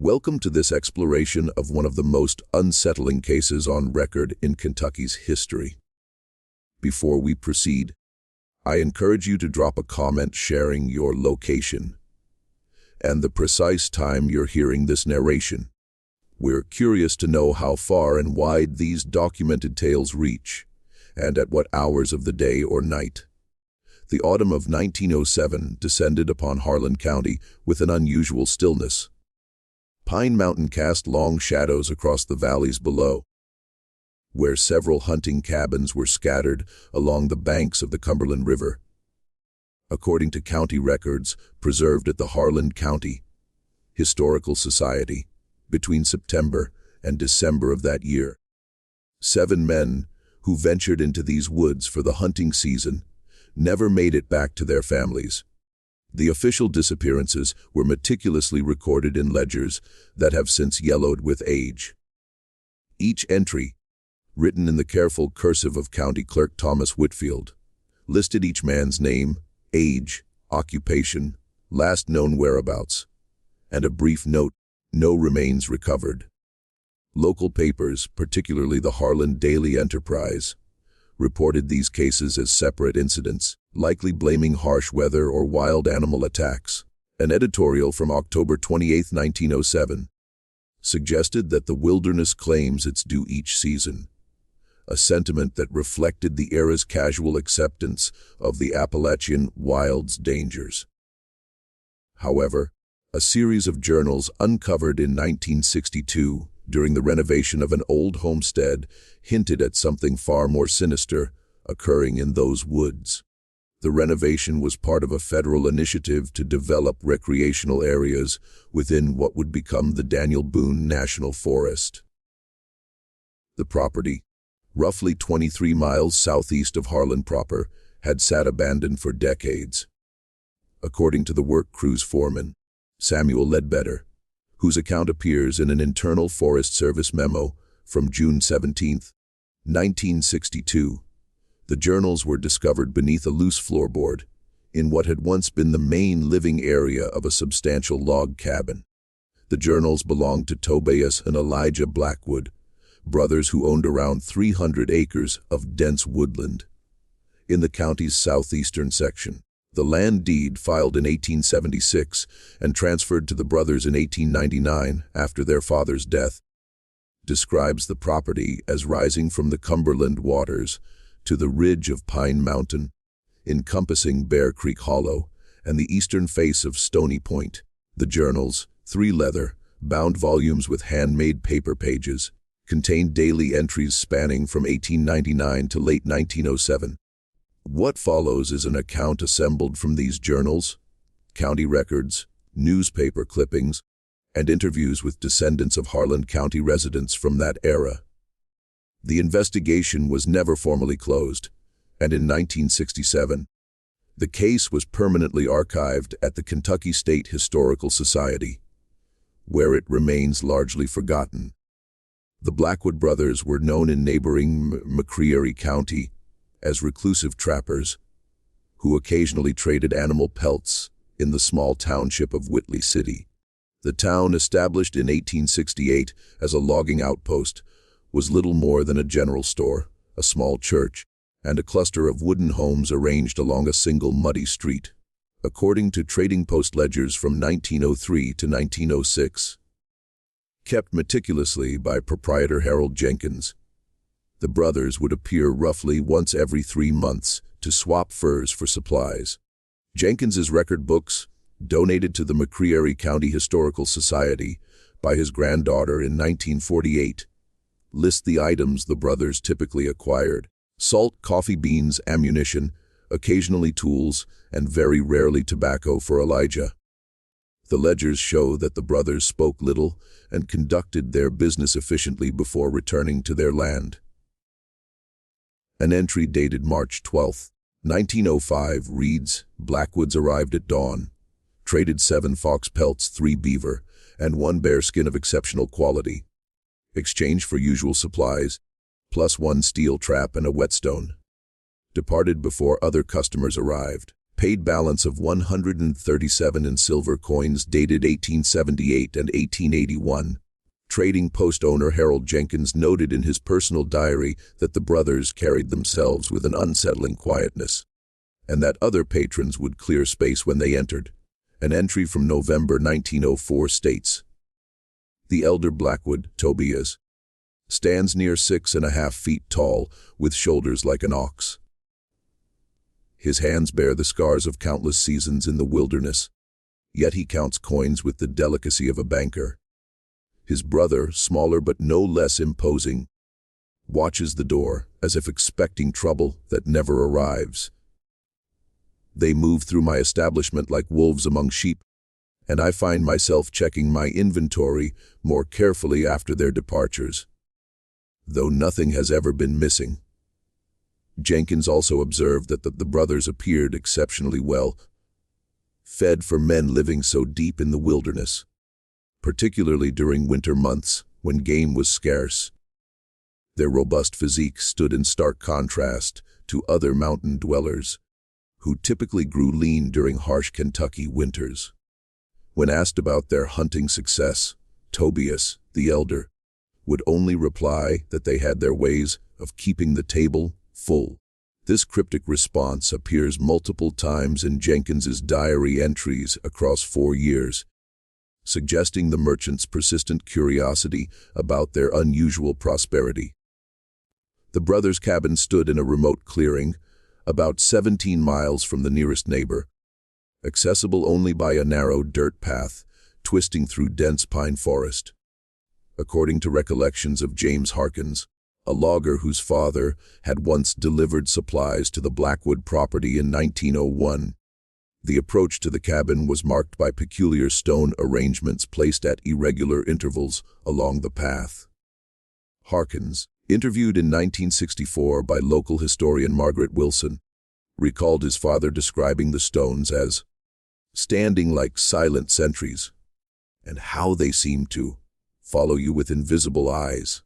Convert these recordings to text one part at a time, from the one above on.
Welcome to this exploration of one of the most unsettling cases on record in Kentucky's history. Before we proceed, I encourage you to drop a comment sharing your location and the precise time you're hearing this narration. We're curious to know how far and wide these documented tales reach, and at what hours of the day or night. The autumn of 1907 descended upon Harland County with an unusual stillness. Pine Mountain cast long shadows across the valleys below, where several hunting cabins were scattered along the banks of the Cumberland River. According to county records preserved at the Harland County Historical Society, between September and December of that year, 7 men who ventured into these woods for the hunting season never made it back to their families. The official disappearances were meticulously recorded in ledgers that have since yellowed with age. Each entry, written in the careful cursive of County Clerk Thomas Whitfield, listed each man's name, age, occupation, last known whereabouts, and a brief note, "No remains recovered." Local papers, particularly the Harland Daily Enterprise, reported these cases as separate incidents, likely blaming harsh weather or wild animal attacks. An editorial from October 28, 1907, suggested that the wilderness claims its due each season, a sentiment that reflected the era's casual acceptance of the Appalachian wild's dangers. However, a series of journals uncovered in 1962 during the renovation of an old homestead hinted at something far more sinister occurring in those woods. The renovation was part of a federal initiative to develop recreational areas within what would become the Boone National Forest. The property, roughly 23 miles southeast of Harland proper, had sat abandoned for decades. According to the work crew's foreman, Samuel Ledbetter, whose account appears in an internal Forest Service memo from June 17, 1962, the journals were discovered beneath a loose floorboard in what had once been the main living area of a substantial log cabin. The journals belonged to Tobias and Elijah Blackwood, brothers who owned around 300 acres of dense woodland in the county's southeastern section. The land deed, filed in 1876 and transferred to the brothers in 1899 after their father's death, describes the property as rising from the Cumberland waters to the ridge of Pine Mountain, encompassing Bear Creek Hollow and the eastern face of Stony Point. The journals, 3 leather-bound volumes with handmade paper pages, contained daily entries spanning from 1899 to late 1907. What follows is an account assembled from these journals, county records, newspaper clippings, and interviews with descendants of Harland County residents from that era. The investigation was never formally closed, and in 1967, the case was permanently archived at the Kentucky State Historical Society, where it remains largely forgotten. The Blackwood brothers were known in neighboring McCreary County as reclusive trappers, who occasionally traded animal pelts in the small township of Whitley City. The town, established in 1868 as a logging outpost, was little more than a general store, a small church, and a cluster of wooden homes arranged along a single muddy street. According to trading post ledgers from 1903 to 1906, kept meticulously by proprietor Harold Jenkins, the brothers would appear roughly once every 3 months to swap furs for supplies. Jenkins's record books, donated to the McCreary County Historical Society by his granddaughter in 1948, list the items the brothers typically acquired: salt, coffee beans, ammunition, occasionally tools, and very rarely tobacco for Elijah. The ledgers show that the brothers spoke little and conducted their business efficiently before returning to their land. An entry dated March 12, 1905 reads, "Blackwoods arrived at dawn, traded 7 fox pelts, 3 beaver, and 1 bear skin of exceptional quality. Exchanged for usual supplies, plus 1 steel trap and a whetstone. Departed before other customers arrived. Paid balance of 137 in silver coins dated 1878 and 1881. Trading Post owner Harold Jenkins noted in his personal diary that the brothers carried themselves with an unsettling quietness, and that other patrons would clear space when they entered. An entry from November 1904 states, "The elder Blackwood, Tobias, stands near 6.5 feet tall, with shoulders like an ox. His hands bear the scars of countless seasons in the wilderness, yet he counts coins with the delicacy of a banker. His brother, smaller but no less imposing, watches the door as if expecting trouble that never arrives. They move through my establishment like wolves among sheep, and I find myself checking my inventory more carefully after their departures, though nothing has ever been missing." Jenkins also observed that the brothers appeared exceptionally well fed for men living so deep in the wilderness, particularly during winter months when game was scarce. Their robust physique stood in stark contrast to other mountain dwellers, who typically grew lean during harsh Kentucky winters. When asked about their hunting success, Tobias, the elder, would only reply that they had their ways of keeping the table full. This cryptic response appears multiple times in Jenkins's diary entries across 4 years, suggesting the merchant's persistent curiosity about their unusual prosperity. The brothers' cabin stood in a remote clearing, about 17 miles from the nearest neighbor, accessible only by a narrow dirt path twisting through dense pine forest. According to recollections of James Harkins, a logger whose father had once delivered supplies to the Blackwood property in 1901, the approach to the cabin was marked by peculiar stone arrangements placed at irregular intervals along the path. Harkins, interviewed in 1964 by local historian Margaret Wilson, recalled his father describing the stones as standing like silent sentries, and how they seemed to follow you with invisible eyes.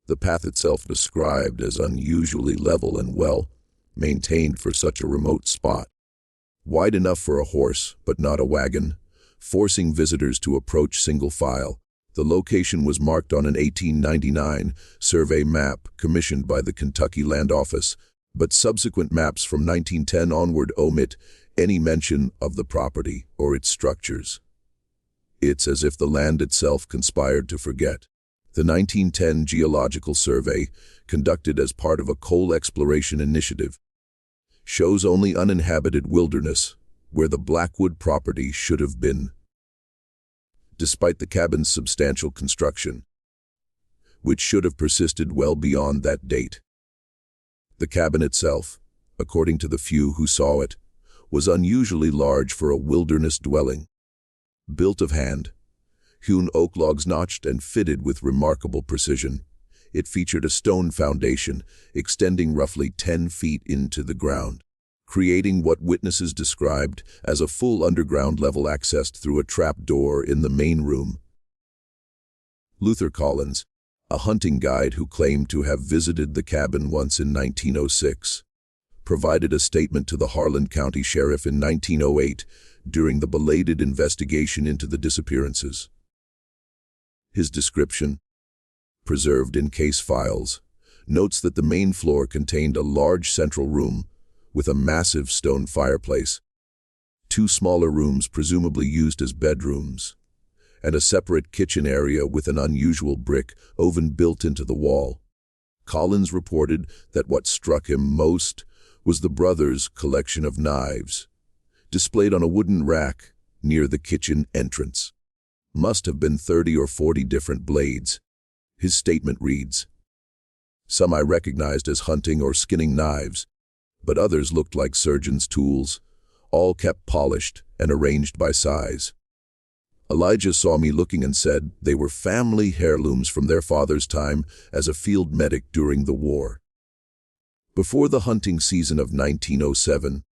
The path itself described as unusually level and well maintained for such a remote spot. Wide enough for a horse, but not a wagon, forcing visitors to approach single file. The location was marked on an 1899 survey map commissioned by the Kentucky Land Office, but subsequent maps from 1910 onward omit any mention of the property or its structures. It's as if the land itself conspired to forget. The 1910 Geological Survey, conducted as part of a coal exploration initiative, shows only uninhabited wilderness where the Blackwood property should have been, despite the cabin's substantial construction, which should have persisted well beyond that date. The cabin itself, according to the few who saw it, was unusually large for a wilderness dwelling. Built of hand, hewn oak logs notched and fitted with remarkable precision, it featured a stone foundation extending roughly 10 feet into the ground, creating what witnesses described as a full underground level accessed through a trap door in the main room. Luther Collins, a hunting guide who claimed to have visited the cabin once in 1906, provided a statement to the Harland County Sheriff in 1908 during the belated investigation into the disappearances. His description, preserved in case files, notes that the main floor contained a large central room with a massive stone fireplace, 2 smaller rooms presumably used as bedrooms, and a separate kitchen area with an unusual brick oven built into the wall. Collins reported that what struck him most was the brothers' collection of knives, displayed on a wooden rack near the kitchen entrance. Must have been 30 or 40 different blades. His statement reads, "Some I recognized as hunting or skinning knives, but others looked like surgeon's tools, all kept polished and arranged by size. Elijah saw me looking and said they were family heirlooms from their father's time as a field medic during the war." Before the hunting season of 1907,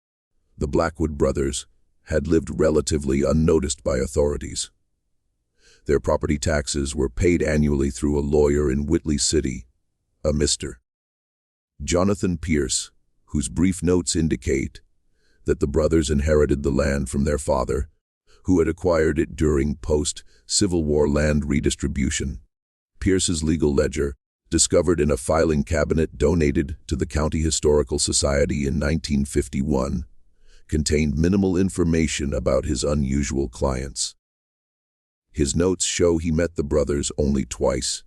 the Blackwood brothers had lived relatively unnoticed by authorities. Their property taxes were paid annually through a lawyer in Whitley City, a Mr. Jonathan Pierce, whose brief notes indicate that the brothers inherited the land from their father, who had acquired it during post-Civil War land redistribution. Pierce's legal ledger, discovered in a filing cabinet donated to the County Historical Society in 1951, contained minimal information about his unusual clients. His notes show he met the brothers only twice,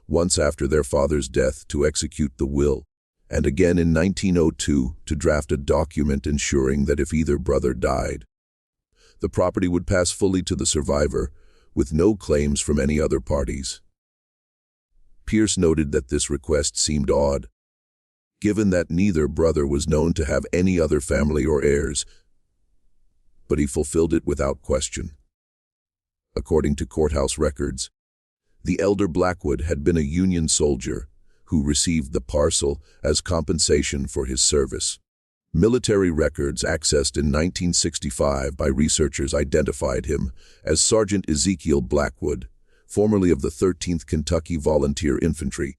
once after their father's death to execute the will, and again in 1902 to draft a document ensuring that if either brother died, the property would pass fully to the survivor, with no claims from any other parties. Pierce noted that this request seemed odd, given that neither brother was known to have any other family or heirs, but he fulfilled it without question. According to courthouse records, the elder Blackwood had been a Union soldier who received the parcel as compensation for his service. Military records accessed in 1965 by researchers identified him as Sergeant Ezekiel Blackwood, formerly of the 13th Kentucky Volunteer Infantry.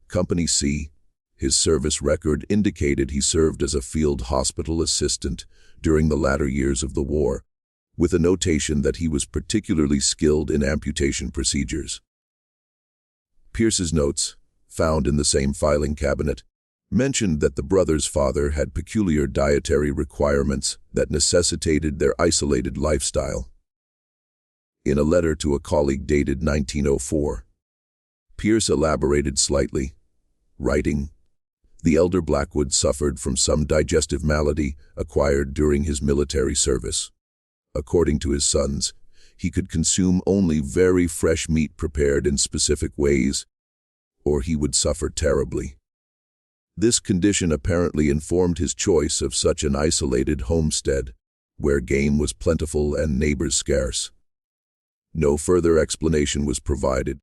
Company C. His service record indicated he served as a field hospital assistant during the latter years of the war, with a notation that he was particularly skilled in amputation procedures. Pierce's notes, found in the same filing cabinet, mentioned that the brothers' father had peculiar dietary requirements that necessitated their isolated lifestyle. In a letter to a colleague dated 1904, Pierce elaborated slightly, writing, "The elder Blackwood suffered from some digestive malady acquired during his military service. According to his sons, he could consume only very fresh meat prepared in specific ways, or he would suffer terribly. This condition apparently informed his choice of such an isolated homestead, where game was plentiful and neighbors scarce. No further explanation was provided,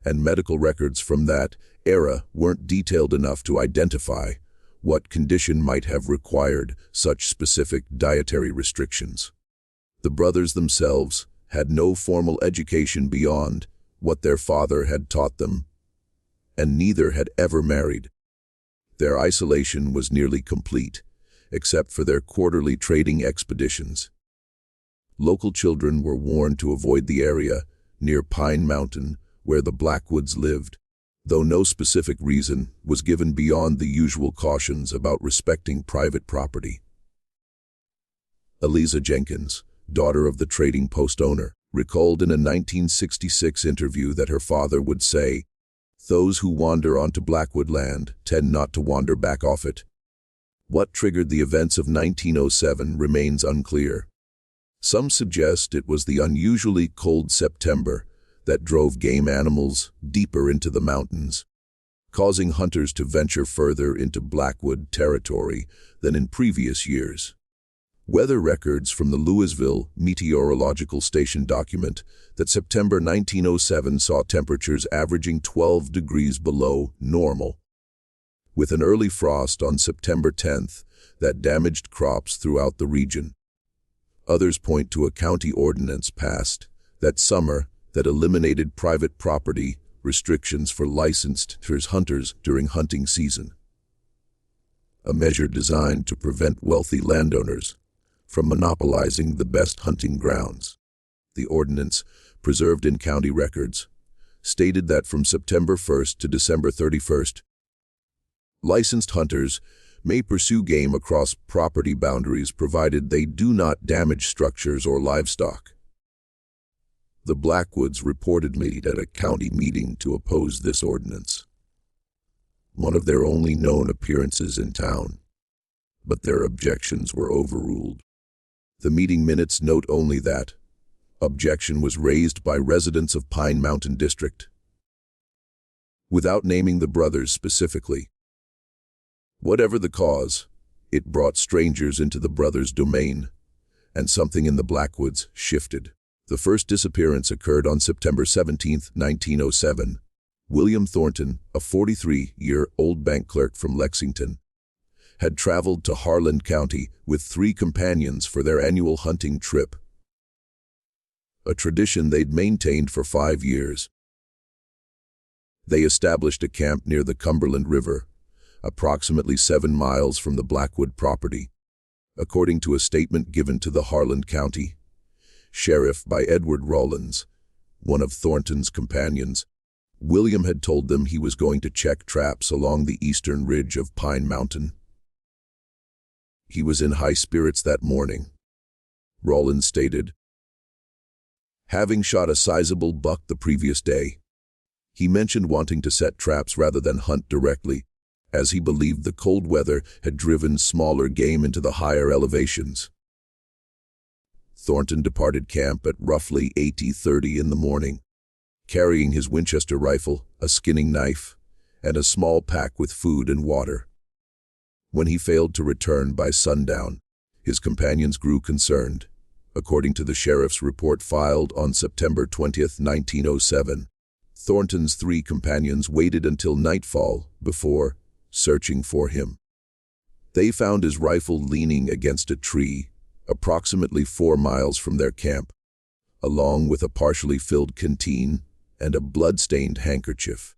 and medical records from that era weren't detailed enough to identify what condition might have required such specific dietary restrictions. The brothers themselves had no formal education beyond what their father had taught them, and neither had ever married. Their isolation was nearly complete, except for their quarterly trading expeditions. Local children were warned to avoid the area near Pine Mountain where the Blackwoods lived, though no specific reason was given beyond the usual cautions about respecting private property. Eliza Jenkins, daughter of the trading post owner, recalled in a 1966 interview that her father would say, "Those who wander onto Blackwood land tend not to wander back off it." What triggered the events of 1907 remains unclear. Some suggest it was the unusually cold September that drove game animals deeper into the mountains, causing hunters to venture further into Blackwood territory than in previous years. Weather records from the Louisville Meteorological Station document that September 1907 saw temperatures averaging 12 degrees below normal, with an early frost on September 10th that damaged crops throughout the region. Others point to a county ordinance passed that summer that eliminated private property restrictions for licensed hunters during hunting season, a measure designed to prevent wealthy landowners from monopolizing the best hunting grounds. The ordinance, preserved in county records, stated that from September 1st to December 31st, licensed hunters may pursue game across property boundaries provided they do not damage structures or livestock. The Blackwoods reportedly at a county meeting to oppose this ordinance, one of their only known appearances in town, but their objections were overruled. The meeting minutes note only that objection was raised by residents of Pine Mountain District, without naming the brothers specifically. Whatever the cause, it brought strangers into the brothers' domain, and something in the Blackwoods shifted. The first disappearance occurred on September 17, 1907. William Thornton, a 43-year-old bank clerk from Lexington, had traveled to Harland County with 3 companions for their annual hunting trip, a tradition they'd maintained for 5 years. They established a camp near the Cumberland River, approximately 7 miles from the Blackwood property. according to a statement given to the Harland County Sheriff by Edward Rawlins, one of Thornton's companions. William had told them he was going to check traps along the eastern ridge of Pine Mountain. He was in high spirits that morning. Rawlins stated, having shot a sizable buck the previous day, he mentioned wanting to set traps rather than hunt directly, as he believed the cold weather had driven smaller game into the higher elevations. Thornton departed camp at roughly 8:30 in the morning, carrying his Winchester rifle, a skinning knife, and a small pack with food and water. When he failed to return by sundown, his companions grew concerned. According to the sheriff's report filed on September 20, 1907, Thornton's 3 companions waited until nightfall before searching for him. They found his rifle leaning against a tree, approximately 4 miles from their camp, along with a partially filled canteen and a blood-stained handkerchief.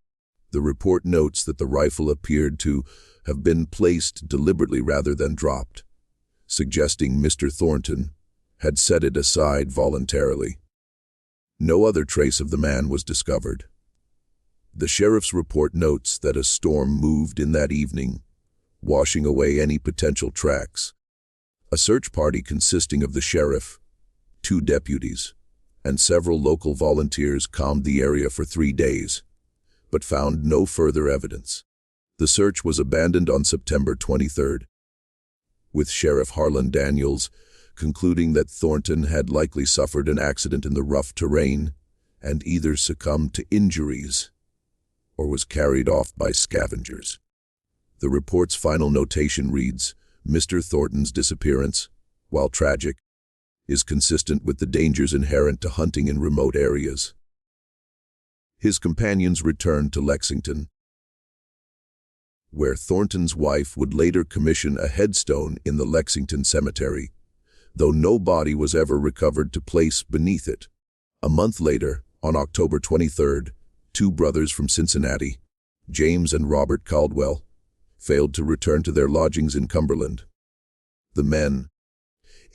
The report notes that the rifle appeared to have been placed deliberately rather than dropped, suggesting Mr. Thornton had set it aside voluntarily. No other trace of the man was discovered. The sheriff's report notes that a storm moved in that evening, washing away any potential tracks. A search party consisting of the sheriff, 2 deputies, and several local volunteers combed the area for 3 days, but found no further evidence. The search was abandoned on September 23rd, with Sheriff Harland Daniels concluding that Thornton had likely suffered an accident in the rough terrain and either succumbed to injuries or was carried off by scavengers. The report's final notation reads, Mr. Thornton's disappearance, while tragic, is consistent with the dangers inherent to hunting in remote areas. His companions returned to Lexington, where Thornton's wife would later commission a headstone in the Lexington Cemetery, though no body was ever recovered to place beneath it. A month later, on October 23rd, 2 brothers from Cincinnati, James and Robert Caldwell, failed to return to their lodgings in Cumberland. The men,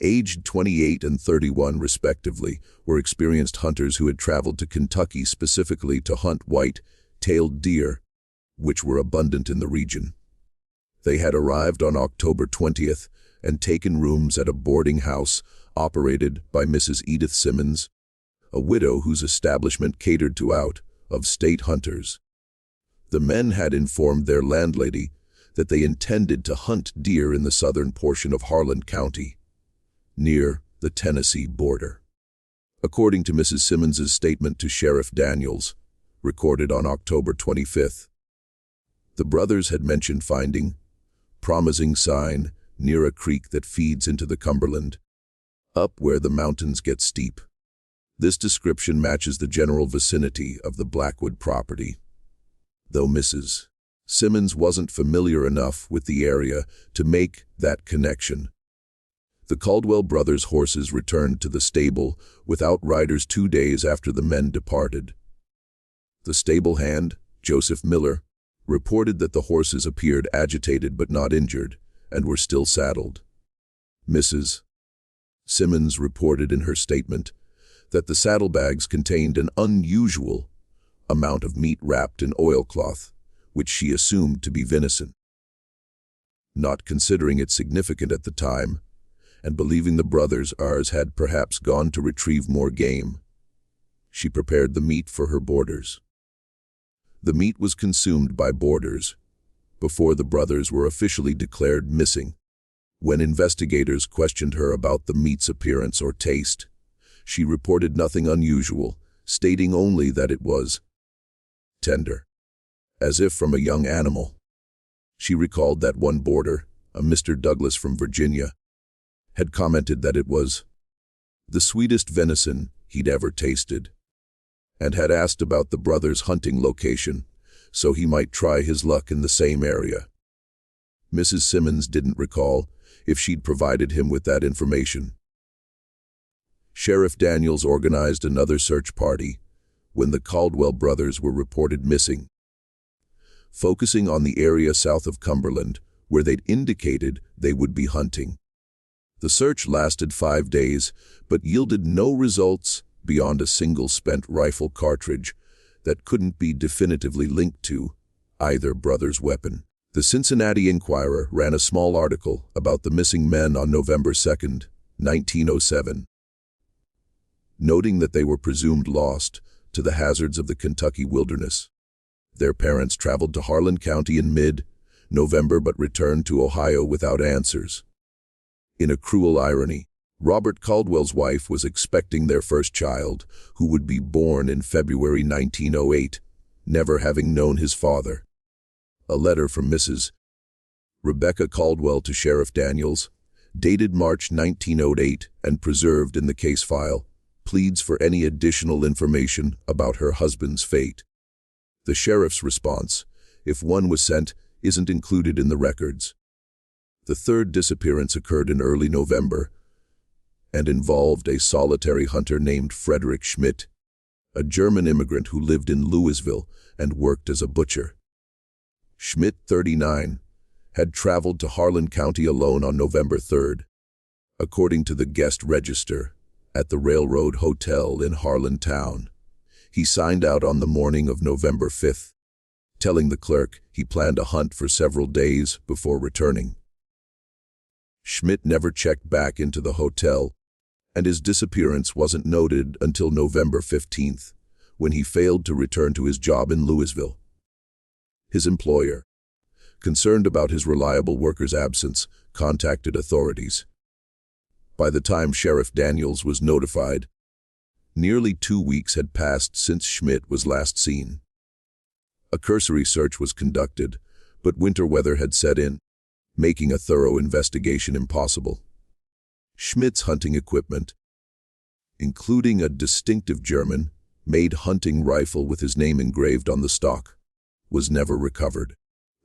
aged 28 and 31 respectively, were experienced hunters who had traveled to Kentucky specifically to hunt white-tailed deer, which were abundant in the region. They had arrived on October 20th and taken rooms at a boarding house operated by Mrs. Edith Simmons, a widow whose establishment catered to out-of-state hunters. The men had informed their landlady that they intended to hunt deer in the southern portion of Harland County, near the Tennessee border. According to Mrs. Simmons's statement to Sheriff Daniels, recorded on October 25th, the brothers had mentioned finding promising sign near a creek that feeds into the Cumberland, up where the mountains get steep. This description matches the general vicinity of the Blackwood property, though Mrs. Simmons wasn't familiar enough with the area to make that connection. The Caldwell brothers' horses returned to the stable without riders 2 days after the men departed. The stable hand, Joseph Miller, reported that the horses appeared agitated but not injured and were still saddled. Mrs. Simmons reported in her statement that the saddlebags contained an unusual amount of meat wrapped in oilcloth, which she assumed to be venison. Not considering it significant at the time, and believing the brothers had perhaps gone to retrieve more game, she prepared the meat for her boarders. The meat was consumed by boarders before the brothers were officially declared missing. When investigators questioned her about the meat's appearance or taste, she reported nothing unusual, stating only that it was tender, as if from a young animal. She recalled that one boarder, a Mr. Douglas from Virginia, had commented that it was the sweetest venison he'd ever tasted, and had asked about the brothers' hunting location, so he might try his luck in the same area. Mrs. Simmons didn't recall if she'd provided him with that information. Sheriff Daniels organized another search party when the Caldwell brothers were reported missing, focusing on the area south of Cumberland where they'd indicated they would be hunting. The search lasted 5 days, but yielded no results beyond a single spent rifle cartridge that couldn't be definitively linked to either brother's weapon. The Cincinnati Enquirer ran a small article about the missing men on November 2, 1907, noting that they were presumed lost to the hazards of the Kentucky wilderness. Their parents traveled to Harland County in mid-November but returned to Ohio without answers. In a cruel irony, Robert Caldwell's wife was expecting their first child, who would be born in February 1908, never having known his father. A letter from Mrs. Rebecca Caldwell to Sheriff Daniels, dated March 1908 and preserved in the case file, pleads for any additional information about her husband's fate. The sheriff's response, if one was sent, isn't included in the records. The third disappearance occurred in early November and involved a solitary hunter named Frederick Schmidt, a German immigrant who lived in Louisville and worked as a butcher. Schmidt, 39, had traveled to Harland County alone on November 3rd, according to the guest register at the Railroad Hotel in Harland Town. He signed out on the morning of November 5th, telling the clerk he planned a hunt for several days before returning. Schmidt never checked back into the hotel, and his disappearance wasn't noted until November 15th, when he failed to return to his job in Louisville. His employer, concerned about his reliable worker's absence, contacted authorities. By the time Sheriff Daniels was notified, nearly 2 weeks had passed since Schmidt was last seen. A cursory search was conducted, but winter weather had set in, making a thorough investigation impossible. Schmidt's hunting equipment, including a distinctive German-made hunting rifle with his name engraved on the stock, was never recovered.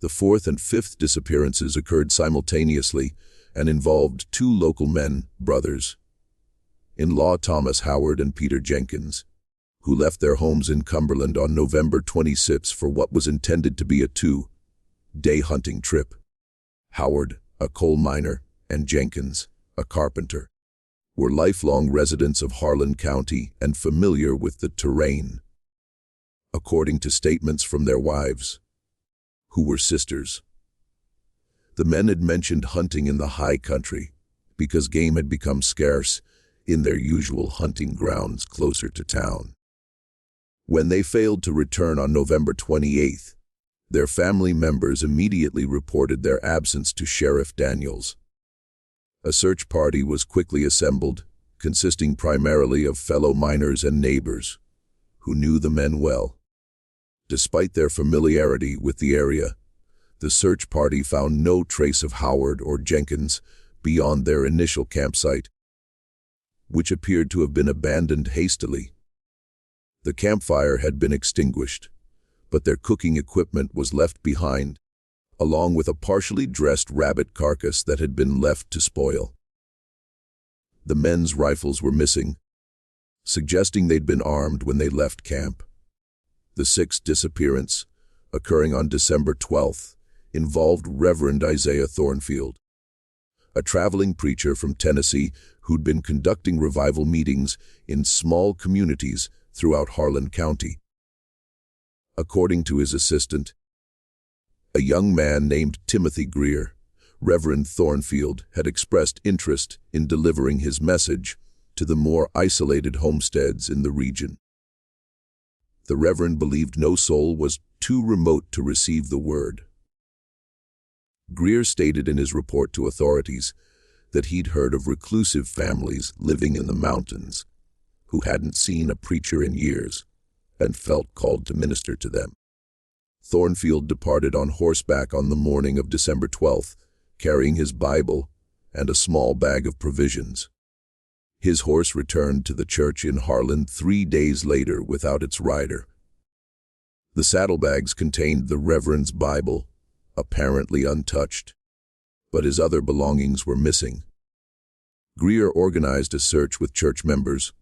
The fourth and fifth disappearances occurred simultaneously and involved two local men, brothers-in-law Thomas Howard and Peter Jenkins, who left their homes in Cumberland on November 26 for what was intended to be a 2-day hunting trip. Howard, a coal miner, and Jenkins, a carpenter, were lifelong residents of Harland County and familiar with the terrain. According to statements from their wives, who were sisters, the men had mentioned hunting in the high country because game had become scarce in their usual hunting grounds closer to town. When they failed to return on November 28th, their family members immediately reported their absence to Sheriff Daniels. A search party was quickly assembled, consisting primarily of fellow miners and neighbors who knew the men well. Despite their familiarity with the area, the search party found no trace of Howard or Jenkins beyond their initial campsite, which appeared to have been abandoned hastily. The campfire had been extinguished, but their cooking equipment was left behind, along with a partially dressed rabbit carcass that had been left to spoil. The men's rifles were missing, suggesting they'd been armed when they left camp. The sixth disappearance, occurring on December 12th, involved Reverend Isaiah Thornfield, a traveling preacher from Tennessee who'd been conducting revival meetings in small communities throughout Harland County. According to his assistant, a young man named Timothy Greer, Reverend Thornfield had expressed interest in delivering his message to the more isolated homesteads in the region. The Reverend believed no soul was too remote to receive the word. Greer stated in his report to authorities that he'd heard of reclusive families living in the mountains who hadn't seen a preacher in years and felt called to minister to them. Thornfield departed on horseback on the morning of December 12th, carrying his Bible and a small bag of provisions. His horse returned to the church in Harland 3 days later without its rider. The saddlebags contained the Reverend's Bible, apparently untouched, but his other belongings were missing. Greer organized a search with church members,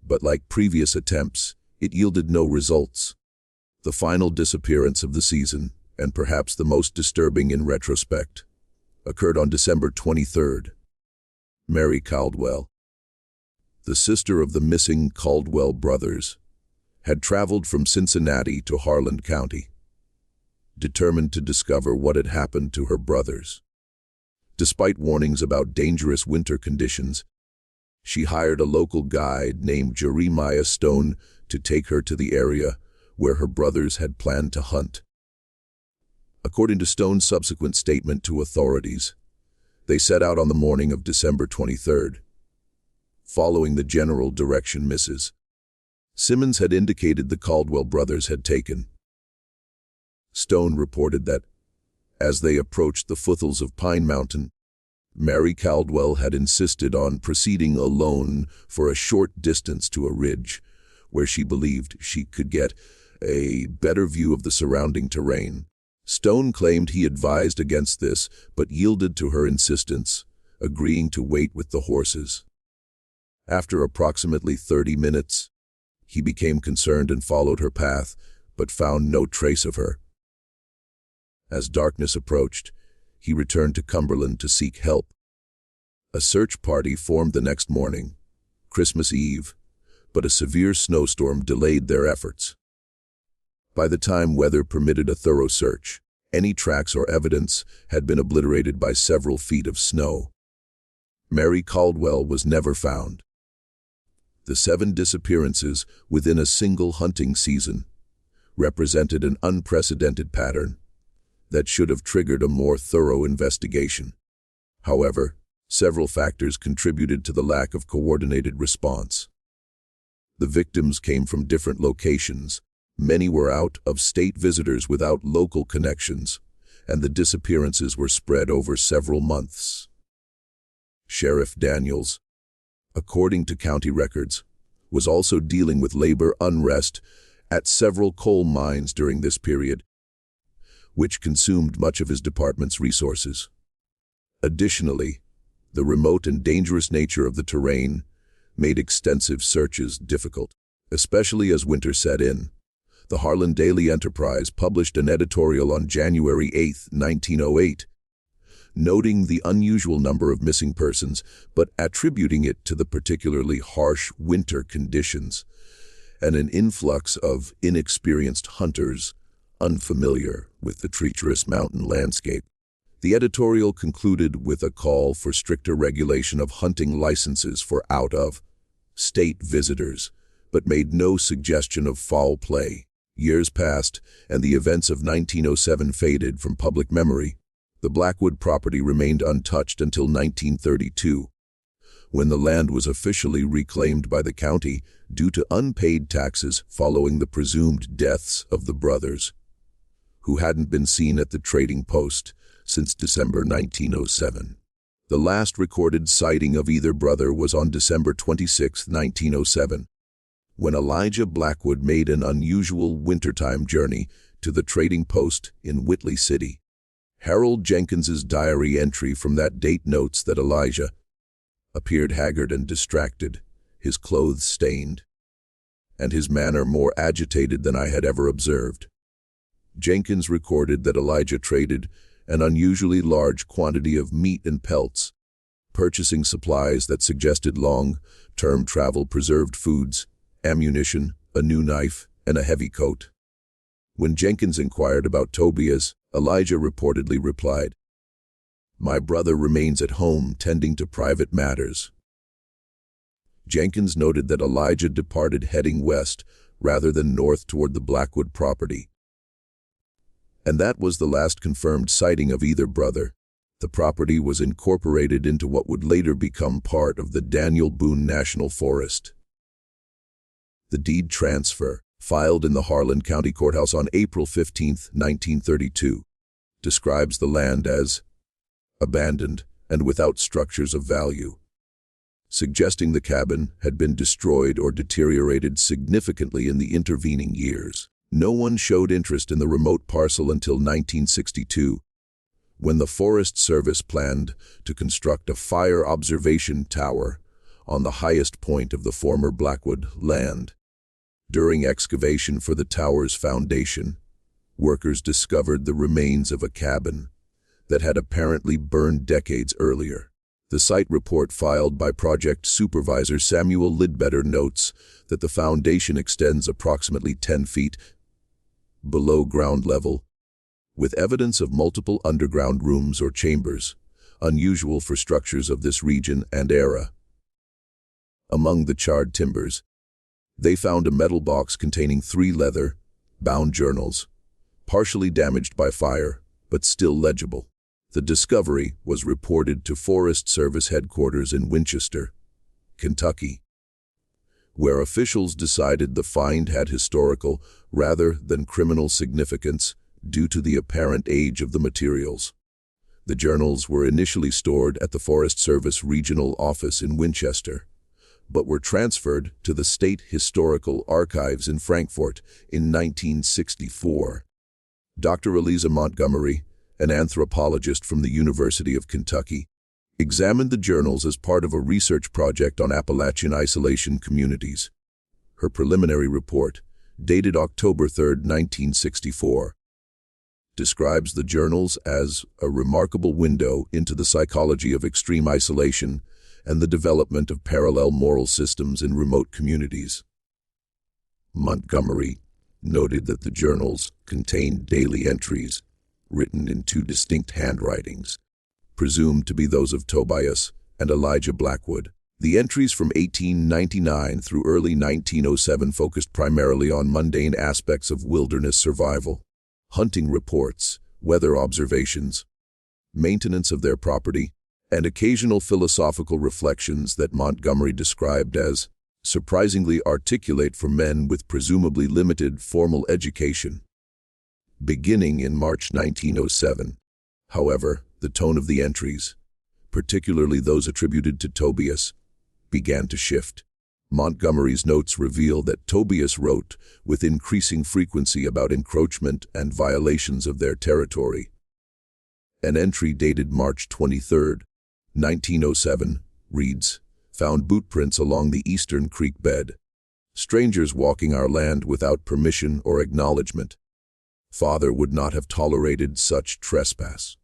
but like previous attempts, it yielded no results. The final disappearance of the season, and perhaps the most disturbing in retrospect, occurred on December 23rd. Mary Caldwell, the sister of the missing Caldwell brothers, had traveled from Cincinnati to Harland County, determined to discover what had happened to her brothers. Despite warnings about dangerous winter conditions, she hired a local guide named Jeremiah Stone to take her to the area where her brothers had planned to hunt. According to Stone's subsequent statement to authorities, they set out on the morning of December 23rd. Following the general direction Mrs. Simmons had indicated the Caldwell brothers had taken. Stone reported that, as they approached the foothills of Pine Mountain, Mary Caldwell had insisted on proceeding alone for a short distance to a ridge, where she believed she could get a better view of the surrounding terrain. Stone claimed he advised against this, but yielded to her insistence, agreeing to wait with the horses. After approximately 30 minutes, he became concerned and followed her path, but found no trace of her. As darkness approached, he returned to Cumberland to seek help. A search party formed the next morning, Christmas Eve, but a severe snowstorm delayed their efforts. By the time weather permitted a thorough search, any tracks or evidence had been obliterated by several feet of snow. Mary Caldwell was never found. The 7 disappearances within a single hunting season represented an unprecedented pattern that should have triggered a more thorough investigation. However, several factors contributed to the lack of coordinated response. The victims came from different locations. Many were out-of-state visitors without local connections, and the disappearances were spread over several months. Sheriff Daniels, according to county records, was also dealing with labor unrest at several coal mines during this period, which consumed much of his department's resources. Additionally, the remote and dangerous nature of the terrain made extensive searches difficult, especially as winter set in. The Harland Daily Enterprise published an editorial on January 8, 1908, noting the unusual number of missing persons, but attributing it to the particularly harsh winter conditions and an influx of inexperienced hunters unfamiliar with the treacherous mountain landscape. The editorial concluded with a call for stricter regulation of hunting licenses for out-of-state visitors, but made no suggestion of foul play. Years passed, and the events of 1907 faded from public memory. The Blackwood property remained untouched until 1932, when the land was officially reclaimed by the county due to unpaid taxes following the presumed deaths of the brothers, who hadn't been seen at the trading post since December 1907. The last recorded sighting of either brother was on December 26, 1907, when Elijah Blackwood made an unusual wintertime journey to the trading post in Whitley City. Harold Jenkins's diary entry from that date notes that Elijah appeared haggard and distracted, his clothes stained, and his manner more agitated than I had ever observed. Jenkins recorded that Elijah traded an unusually large quantity of meat and pelts, purchasing supplies that suggested long-term travel, preserved foods, ammunition, a new knife, and a heavy coat. When Jenkins inquired about Tobias, Elijah reportedly replied, "My brother remains at home tending to private matters." Jenkins noted that Elijah departed heading west rather than north toward the Blackwood property. And that was the last confirmed sighting of either brother. The property was incorporated into what would later become part of the Boone National Forest. The deed transfer, filed in the Harland County Courthouse on April 15, 1932, describes the land as abandoned and without structures of value, suggesting the cabin had been destroyed or deteriorated significantly in the intervening years. No one showed interest in the remote parcel until 1962, when the Forest Service planned to construct a fire observation tower on the highest point of the former Blackwood land. During excavation for the tower's foundation, workers discovered the remains of a cabin that had apparently burned decades earlier. The site report filed by project supervisor Samuel Lidbetter notes that the foundation extends approximately 10 feet below ground level, with evidence of multiple underground rooms or chambers, unusual for structures of this region and era. Among the charred timbers, they found a metal box containing 3 leather-bound journals, partially damaged by fire, but still legible. The discovery was reported to Forest Service headquarters in Winchester, Kentucky, where officials decided the find had historical rather than criminal significance due to the apparent age of the materials. The journals were initially stored at the Forest Service Regional Office in Winchester, but were transferred to the State Historical Archives in Frankfort in 1964. Dr. Eliza Montgomery, an anthropologist from the University of Kentucky, examined the journals as part of a research project on Appalachian isolation communities. Her preliminary report, dated October 3, 1964, describes the journals as a remarkable window into the psychology of extreme isolation and the development of parallel moral systems in remote communities. Montgomery noted that the journals contained daily entries written in 2 distinct handwritings, presumed to be those of Tobias and Elijah Blackwood. The entries from 1899 through early 1907 focused primarily on mundane aspects of wilderness survival, hunting reports, weather observations, maintenance of their property, and occasional philosophical reflections that Montgomery described as surprisingly articulate for men with presumably limited formal education. Beginning in March 1907, however, the tone of the entries, particularly those attributed to Tobias, began to shift. Montgomery's notes reveal that Tobias wrote with increasing frequency about encroachment and violations of their territory. An entry dated March 23, 1907, reads, "Found boot prints along the eastern creek bed. Strangers walking our land without permission or acknowledgement. Father would not have tolerated such trespass."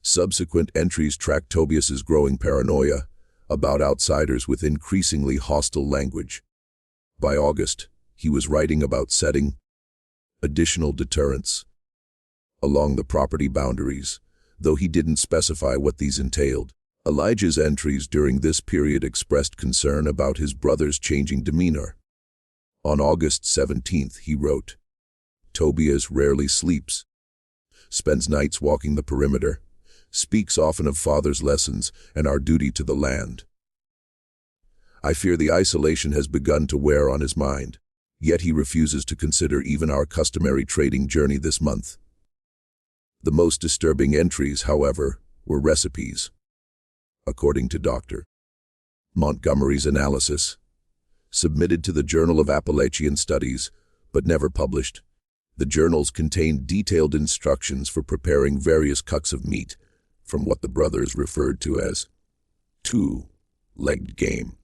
Subsequent entries track Tobias's growing paranoia about outsiders with increasingly hostile language. By August, he was writing about setting additional deterrents along the property boundaries, though he didn't specify what these entailed. Elijah's entries during this period expressed concern about his brother's changing demeanor. On August 17th, he wrote, "Tobias rarely sleeps, spends nights walking the perimeter, speaks often of father's lessons and our duty to the land. I fear the isolation has begun to wear on his mind, yet he refuses to consider even our customary trading journey this month." The most disturbing entries, however, were recipes. According to Dr. Montgomery's analysis, submitted to the Journal of Appalachian Studies, but never published, the journals contained detailed instructions for preparing various cuts of meat from what the brothers referred to as 2-legged game.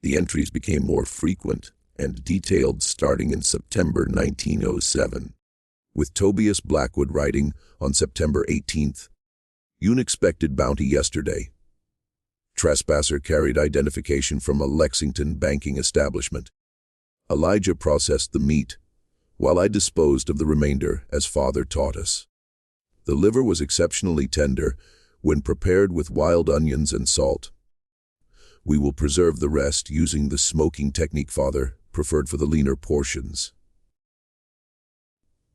The entries became more frequent and detailed starting in September 1907, with Tobias Blackwood writing on September 18th, "Unexpected bounty yesterday. Trespasser carried identification from a Lexington banking establishment. Elijah processed the meat, while I disposed of the remainder as father taught us. The liver was exceptionally tender when prepared with wild onions and salt. We will preserve the rest using the smoking technique father preferred for the leaner portions."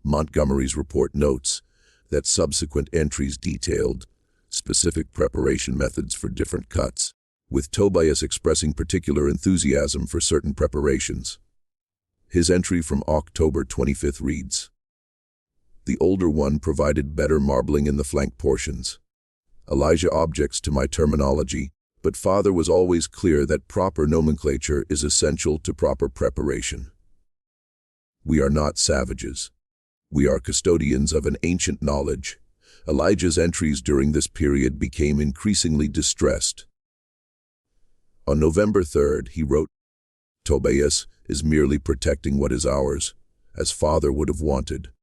Montgomery's report notes that subsequent entries detailed specific preparation methods for different cuts, with Tobias expressing particular enthusiasm for certain preparations. His entry from October 25th reads, "The older one provided better marbling in the flank portions. Elijah objects to my terminology, but father was always clear that proper nomenclature is essential to proper preparation. We are not savages. We are custodians of an ancient knowledge." Elijah's entries during this period became increasingly distressed. On November 3rd, he wrote, "Tobias is merely protecting what is ours, as father would have wanted.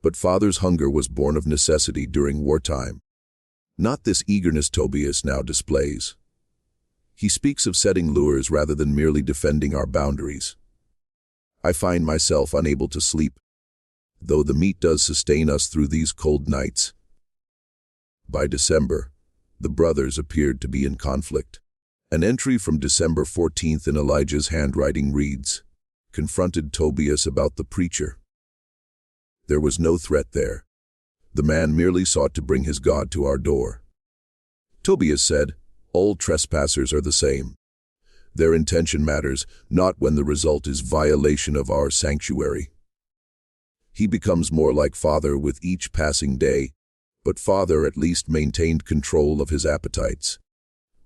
But father's hunger was born of necessity during wartime. Not this eagerness Tobias now displays. He speaks of setting lures rather than merely defending our boundaries. I find myself unable to sleep, though the meat does sustain us through these cold nights. By December, the brothers appeared to be in conflict. An entry from December 14th in Elijah's handwriting reads, "Confronted Tobias about the preacher." There was no threat there. The man merely sought to bring his God to our door. Tobias said, "All trespassers are the same. Their intention matters not when the result is violation of our sanctuary." He becomes more like Father with each passing day, but Father at least maintained control of his appetites.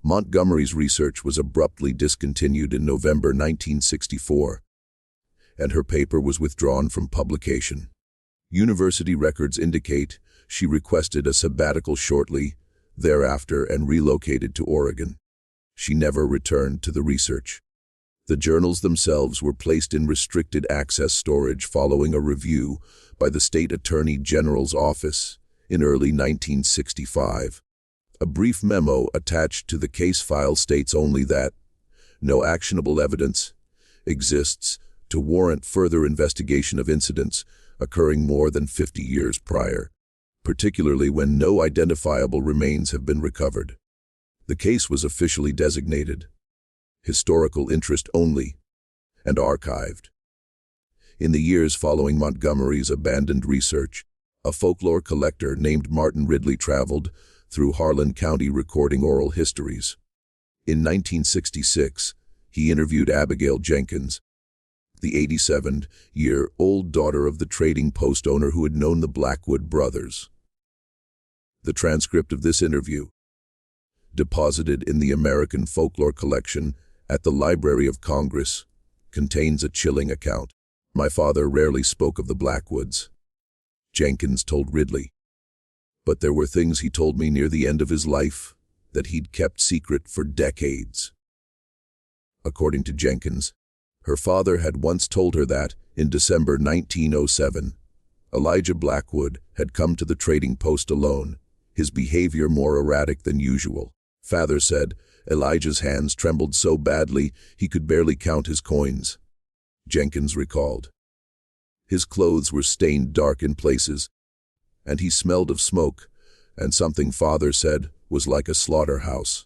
Montgomery's research was abruptly discontinued in November 1964, and her paper was withdrawn from publication. University records indicate she requested a sabbatical shortly thereafter and relocated to Oregon. She never returned to the research. The journals themselves were placed in restricted access storage following a review by the State Attorney General's office in early 1965. A brief memo attached to the case file states only that no actionable evidence exists to warrant further investigation of incidents occurring more than 50 years prior, particularly when no identifiable remains have been recovered. The case was officially designated historical interest only and archived. In the years following Montgomery's abandoned research, a folklore collector named Martin Ridley traveled through Harland County recording oral histories. In 1966, he interviewed Abigail Jenkins, the 87-year-old daughter of the trading post owner who had known the Blackwood brothers. The transcript of this interview, deposited in the American Folklore Collection at the Library of Congress, contains a chilling account. "My father rarely spoke of the Blackwoods," Jenkins told Ridley. "But there were things he told me near the end of his life that he'd kept secret for decades." According to Jenkins, her father had once told her that, in December 1907, Elijah Blackwood had come to the trading post alone, his behavior more erratic than usual. Father said Elijah's hands trembled so badly he could barely count his coins, Jenkins recalled. His clothes were stained dark in places, and he smelled of smoke, and something Father said was like a slaughterhouse.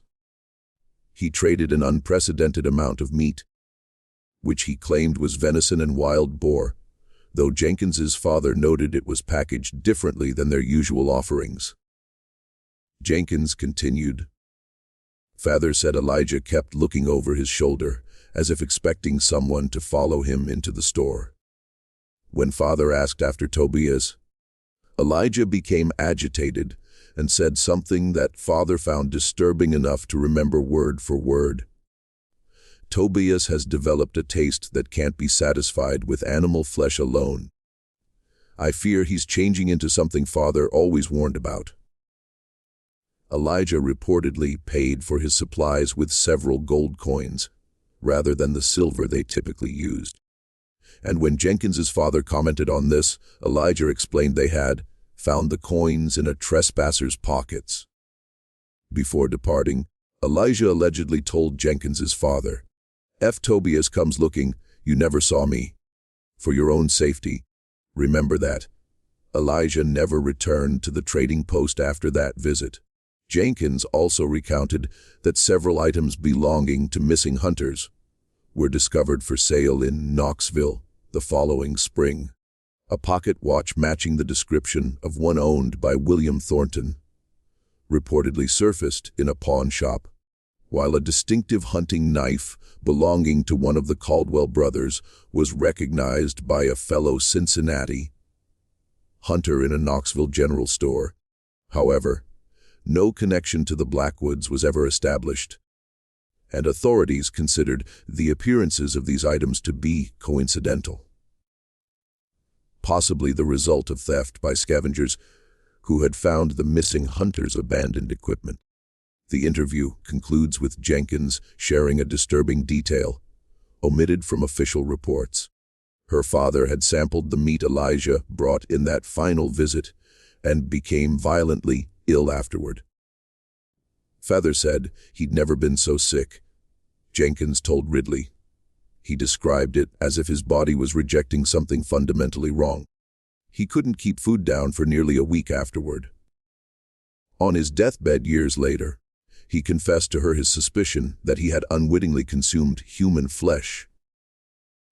He traded an unprecedented amount of meat, which he claimed was venison and wild boar, though Jenkins's father noted it was packaged differently than their usual offerings. Jenkins continued, "Father said Elijah kept looking over his shoulder, as if expecting someone to follow him into the store. When Father asked after Tobias, Elijah became agitated and said something that Father found disturbing enough to remember word for word. Tobias has developed a taste that can't be satisfied with animal flesh alone. I fear he's changing into something Father always warned about." Elijah reportedly paid for his supplies with several gold coins, rather than the silver they typically used. And when Jenkins's father commented on this, Elijah explained they had found the coins in a trespasser's pockets. Before departing, Elijah allegedly told Jenkins's father, "If Tobias comes looking, you never saw me. For your own safety, remember that." Elijah never returned to the trading post after that visit. Jenkins also recounted that several items belonging to missing hunters were discovered for sale in Knoxville the following spring. A pocket watch matching the description of one owned by William Thornton reportedly surfaced in a pawn shop, while a distinctive hunting knife belonging to one of the Caldwell brothers was recognized by a fellow Cincinnati hunter in a Knoxville general store. However, no connection to the Blackwoods was ever established, and authorities considered the appearances of these items to be coincidental, possibly the result of theft by scavengers who had found the missing hunter's abandoned equipment. The interview concludes with Jenkins sharing a disturbing detail, omitted from official reports. Her father had sampled the meat Elijah brought in that final visit and became violently ill afterward. Feather said he'd never been so sick. Jenkins told Ridley. He described it as if his body was rejecting something fundamentally wrong. He couldn't keep food down for nearly a week afterward. On his deathbed years later, he confessed to her his suspicion that he had unwittingly consumed human flesh.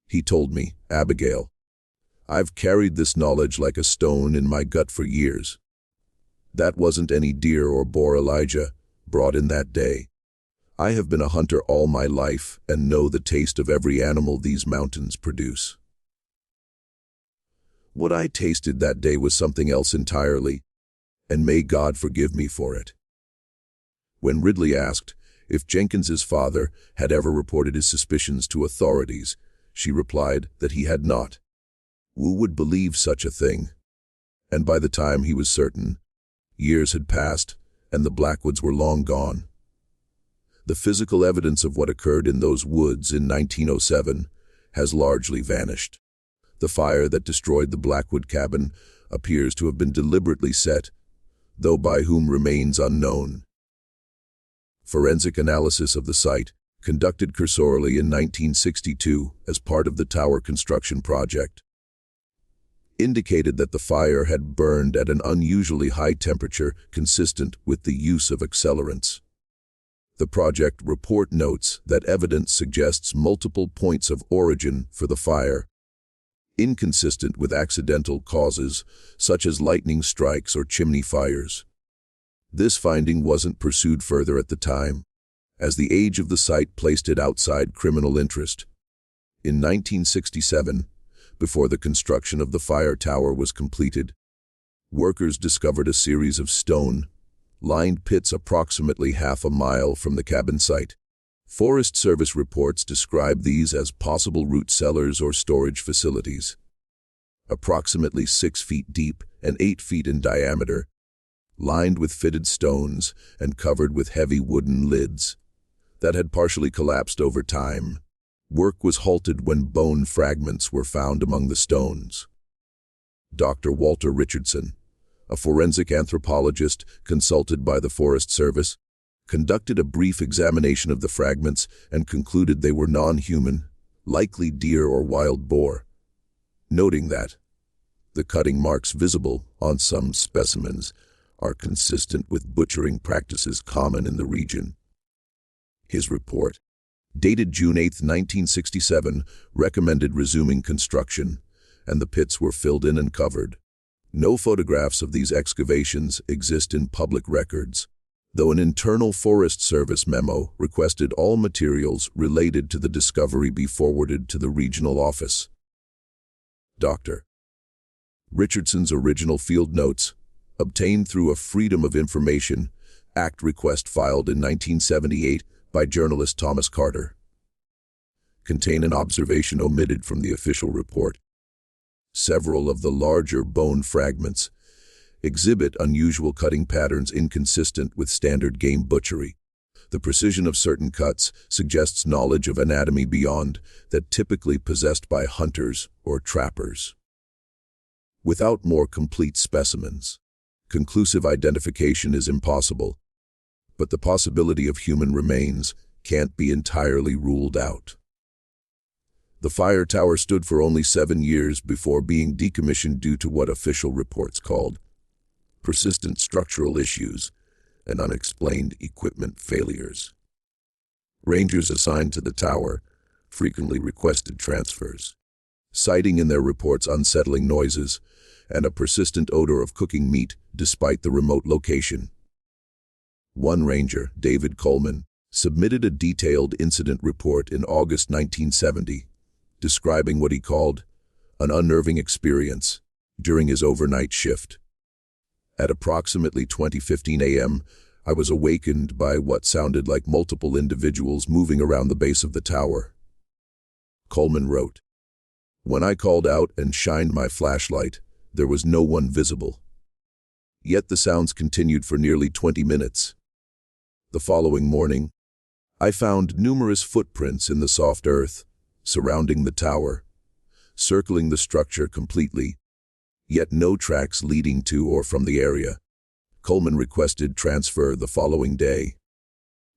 He told me, "Abigail, I've carried this knowledge like a stone in my gut for years. That wasn't any deer or boar Elijah brought in that day. I have been a hunter all my life and know the taste of every animal these mountains produce. What I tasted that day was something else entirely, and may God forgive me for it." When Ridley asked if Jenkins's father had ever reported his suspicions to authorities, she replied that he had not. Who would believe such a thing? And by the time he was certain, years had passed and the Blackwoods were long gone. The physical evidence of what occurred in those woods in 1907 has largely vanished. The fire that destroyed the Blackwood cabin appears to have been deliberately set, though by whom remains unknown. Forensic analysis of the site, conducted cursorily in 1962 as part of the tower construction project, indicated that the fire had burned at an unusually high temperature consistent with the use of accelerants. The project report notes that evidence suggests multiple points of origin for the fire, inconsistent with accidental causes such as lightning strikes or chimney fires. This finding wasn't pursued further at the time, as the age of the site placed it outside criminal interest. In 1967, before the construction of the fire tower was completed, workers discovered a series of stone-lined pits approximately half a mile from the cabin site. Forest Service reports describe these as possible root cellars or storage facilities. Approximately 6 feet deep and 8 feet in diameter, lined with fitted stones and covered with heavy wooden lids that had partially collapsed over time. Work was halted when bone fragments were found among the stones. Dr. Walter Richardson, a forensic anthropologist consulted by the Forest Service, conducted a brief examination of the fragments and concluded they were non-human, likely deer or wild boar, noting that the cutting marks visible on some specimens are consistent with butchering practices common in the region. His report, dated June 8, 1967, recommended resuming construction, and the pits were filled in and covered. No photographs of these excavations exist in public records, though an internal Forest Service memo requested all materials related to the discovery be forwarded to the regional office. Dr. Richardson's original field notes, obtained through a Freedom of Information Act request filed in 1978 by journalist Thomas Carter, contain an observation omitted from the official report. Several of the larger bone fragments exhibit unusual cutting patterns inconsistent with standard game butchery. The precision of certain cuts suggests knowledge of anatomy beyond that typically possessed by hunters or trappers. Without more complete specimens, conclusive identification is impossible, but the possibility of human remains can't be entirely ruled out. The fire tower stood for only 7 years before being decommissioned due to what official reports called persistent structural issues and unexplained equipment failures. Rangers assigned to the tower frequently requested transfers, citing in their reports unsettling noises and a persistent odor of cooking meat despite the remote location. One ranger, David Coleman, submitted a detailed incident report in August 1970, describing what he called an unnerving experience during his overnight shift. At approximately 20:15 a.m., I was awakened by what sounded like multiple individuals moving around the base of the tower. Coleman wrote, "When I called out and shined my flashlight, there was no one visible. Yet the sounds continued for nearly 20 minutes. The following morning, I found numerous footprints in the soft earth surrounding the tower, circling the structure completely, yet no tracks leading to or from the area." Coleman requested transfer the following day.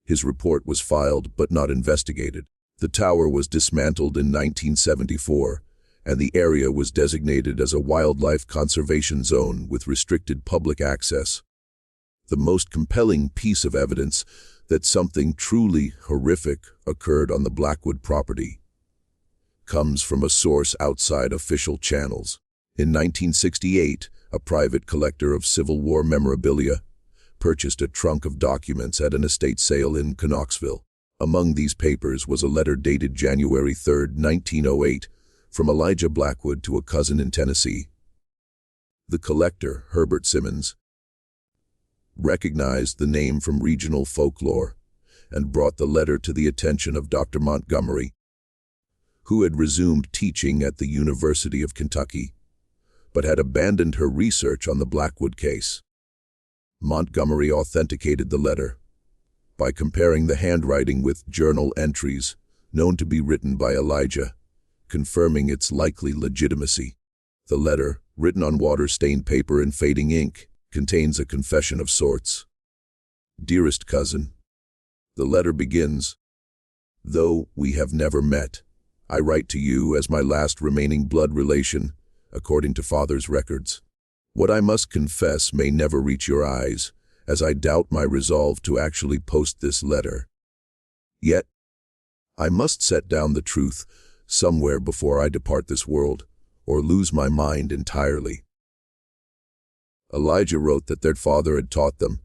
His report was filed but not investigated. The tower was dismantled in 1974, and the area was designated as a wildlife conservation zone with restricted public access. The most compelling piece of evidence that something truly horrific occurred on the Blackwood property comes from a source outside official channels. In 1968, a private collector of Civil War memorabilia purchased a trunk of documents at an estate sale in Knoxville. Among these papers was a letter dated January 3, 1908, from Elijah Blackwood to a cousin in Tennessee. The collector, Herbert Simmons, recognized the name from regional folklore and brought the letter to the attention of Dr. Montgomery, who had resumed teaching at the University of Kentucky, but had abandoned her research on the Blackwood case. Montgomery authenticated the letter by comparing the handwriting with journal entries known to be written by Elijah, confirming its likely legitimacy. The letter, written on water-stained paper and fading ink, contains a confession of sorts. Dearest cousin, the letter begins, "Though we have never met, I write to you as my last remaining blood relation, according to father's records. What I must confess may never reach your eyes, as I doubt my resolve to actually post this letter. Yet, I must set down the truth somewhere before I depart this world, or lose my mind entirely." Elijah wrote that their father had taught them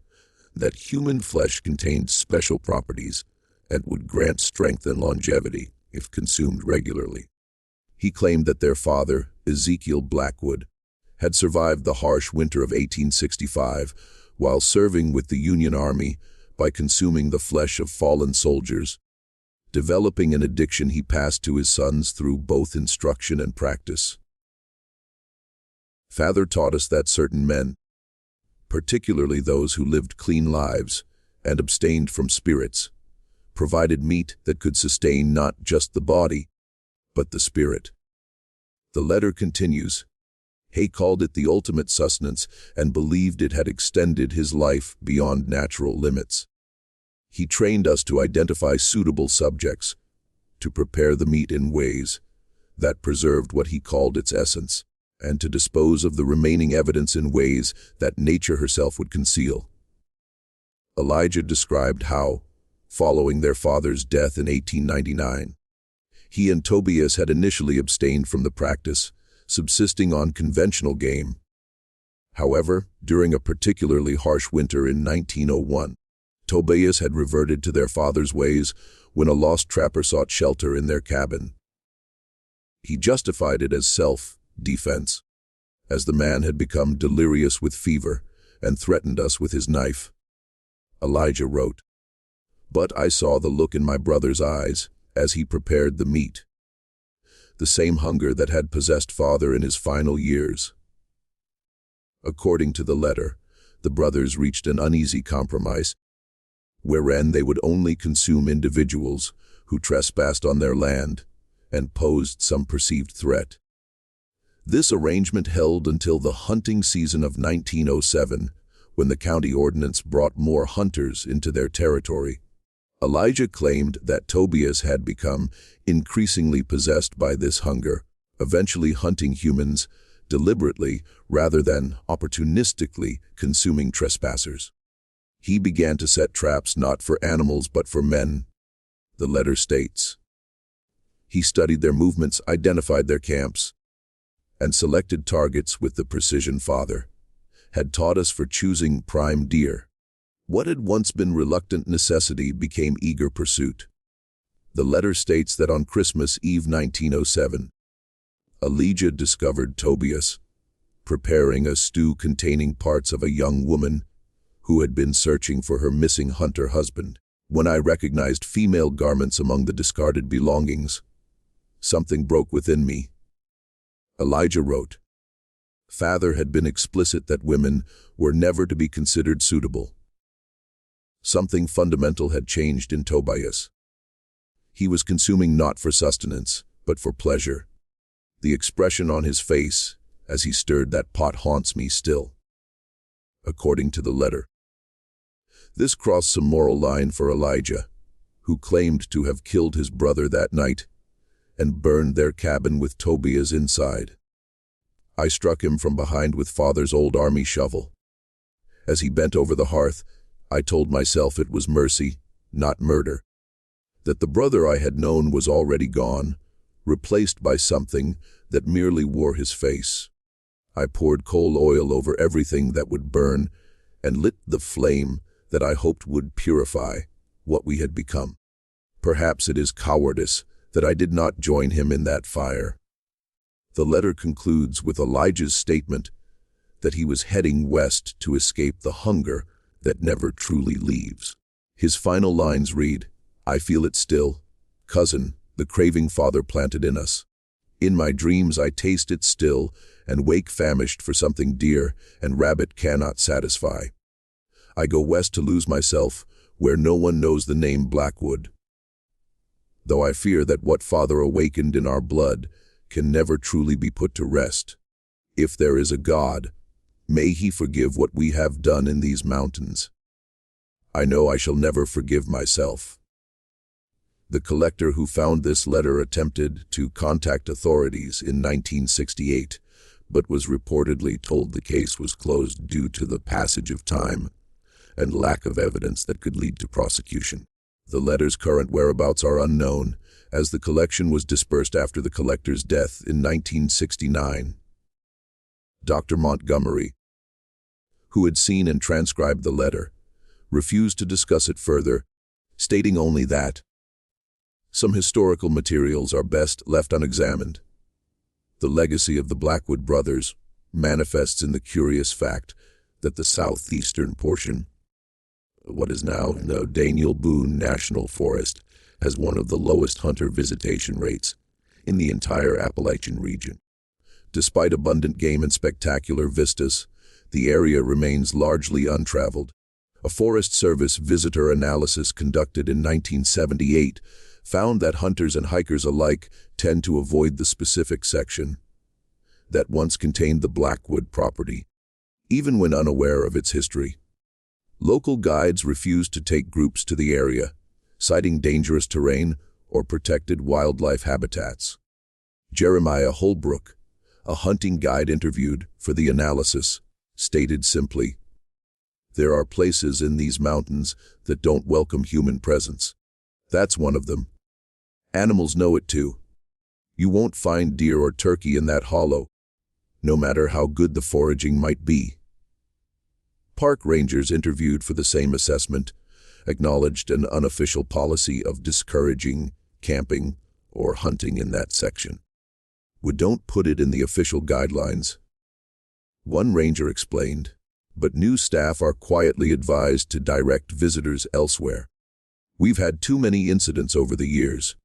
that human flesh contained special properties and would grant strength and longevity if consumed regularly. He claimed that their father, Ezekiel Blackwood, had survived the harsh winter of 1865 while serving with the Union Army by consuming the flesh of fallen soldiers, developing an addiction he passed to his sons through both instruction and practice. Father taught us that certain men, particularly those who lived clean lives and abstained from spirits, provided meat that could sustain not just the body, but the spirit. The letter continues, "He called it the ultimate sustenance and believed it had extended his life beyond natural limits. He trained us to identify suitable subjects, to prepare the meat in ways that preserved what he called its essence, and to dispose of the remaining evidence in ways that nature herself would conceal." Elijah described how, following their father's death in 1899, he and Tobias had initially abstained from the practice, subsisting on conventional game. However, during a particularly harsh winter in 1901, Tobias had reverted to their father's ways when a lost trapper sought shelter in their cabin. He justified it as self-defense, as the man had become delirious with fever and threatened us with his knife. Elijah wrote, "But I saw the look in my brother's eyes as he prepared the meat, the same hunger that had possessed father in his final years." According to the letter, the brothers reached an uneasy compromise, wherein they would only consume individuals who trespassed on their land and posed some perceived threat. This arrangement held until the hunting season of 1907, when the county ordinance brought more hunters into their territory. Elijah claimed that Tobias had become increasingly possessed by this hunger, eventually hunting humans deliberately rather than opportunistically consuming trespassers. He began to set traps not for animals but for men, the letter states. He studied their movements, identified their camps, and selected targets with the precision father had taught us for choosing prime deer. What had once been reluctant necessity became eager pursuit. The letter states that on Christmas Eve 1907, Elijah discovered Tobias preparing a stew containing parts of a young woman who had been searching for her missing hunter husband. When I recognized female garments among the discarded belongings, something broke within me. Elijah wrote, "Father had been explicit that women were never to be considered suitable." Something fundamental had changed in Tobias. He was consuming not for sustenance, but for pleasure. The expression on his face, as he stirred that pot, haunts me still. According to the letter, This crossed some moral line for Elijah, who claimed to have killed his brother that night and burned their cabin with Tobias inside. I struck him from behind with Father's old army shovel. As he bent over the hearth, I told myself it was mercy, not murder. That the brother I had known was already gone, replaced by something that merely wore his face. I poured coal oil over everything that would burn and lit the flame that I hoped would purify what we had become. Perhaps it is cowardice that I did not join him in that fire. The letter concludes with Elijah's statement that he was heading west to escape the hunger that never truly leaves. His final lines read, "I feel it still, cousin, the craving Father planted in us. In my dreams I taste it still and wake famished for something dear and rabbit cannot satisfy. I go west to lose myself where no one knows the name Blackwood. Though I fear that what Father awakened in our blood can never truly be put to rest. If there is a God, may he forgive what we have done in these mountains. I know I shall never forgive myself." The collector who found this letter attempted to contact authorities in 1968, but was reportedly told the case was closed due to the passage of time and lack of evidence that could lead to prosecution. The letter's current whereabouts are unknown, as the collection was dispersed after the collector's death in 1969. Dr. Montgomery, who had seen and transcribed the letter, refused to discuss it further, stating only that some historical materials are best left unexamined. The legacy of the Blackwood brothers manifests in the curious fact that the southeastern portion, what is now the Boone National Forest, has one of the lowest hunter visitation rates in the entire Appalachian region. Despite abundant game and spectacular vistas, the area remains largely untraveled. A Forest Service visitor analysis conducted in 1978 found that hunters and hikers alike tend to avoid the specific section that once contained the Blackwood property, even when unaware of its history. Local guides refuse to take groups to the area, citing dangerous terrain or protected wildlife habitats. Jeremiah Holbrook, a hunting guide interviewed for the analysis, stated simply, "There are places in these mountains that don't welcome human presence. That's one of them. Animals know it too. You won't find deer or turkey in that hollow, no matter how good the foraging might be." Park rangers interviewed for the same assessment acknowledged an unofficial policy of discouraging camping or hunting in that section. "We don't put it in the official guidelines," one ranger explained, "but new staff are quietly advised to direct visitors elsewhere. We've had too many incidents over the years.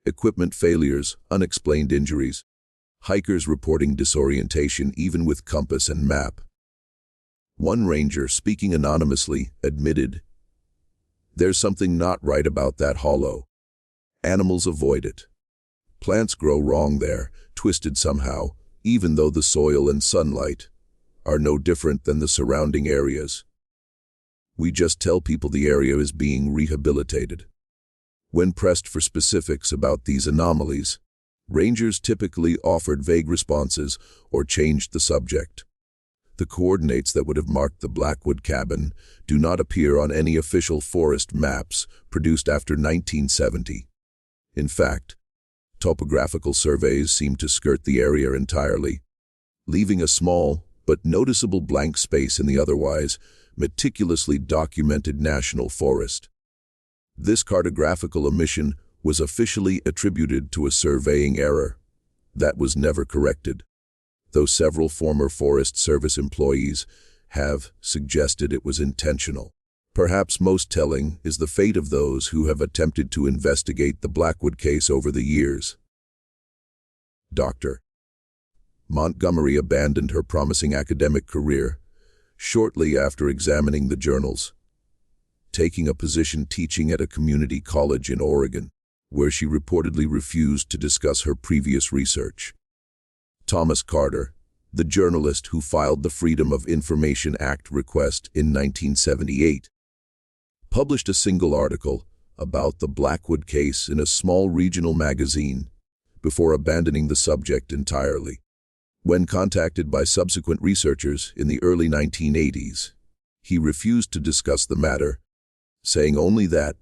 Equipment failures, unexplained injuries, hikers reporting disorientation even with compass and map." One ranger, speaking anonymously, admitted, "There's something not right about that hollow. Animals avoid it. Plants grow wrong there, twisted somehow, even though the soil and sunlight are no different than the surrounding areas. We just tell people the area is being rehabilitated." When pressed for specifics about these anomalies, rangers typically offered vague responses or changed the subject. The coordinates that would have marked the Blackwood cabin do not appear on any official forest maps produced after 1970. In fact, topographical surveys seem to skirt the area entirely, leaving a small but noticeable blank space in the otherwise meticulously documented national forest. This cartographical omission was officially attributed to a surveying error that was never corrected, though several former Forest Service employees have suggested it was intentional. Perhaps most telling is the fate of those who have attempted to investigate the Blackwood case over the years. Dr. Montgomery abandoned her promising academic career shortly after examining the journals, taking a position teaching at a community college in Oregon, where she reportedly refused to discuss her previous research. Thomas Carter, the journalist who filed the Freedom of Information Act request in 1978, published a single article about the Blackwood case in a small regional magazine before abandoning the subject entirely. When contacted by subsequent researchers in the early 1980s, he refused to discuss the matter, saying only that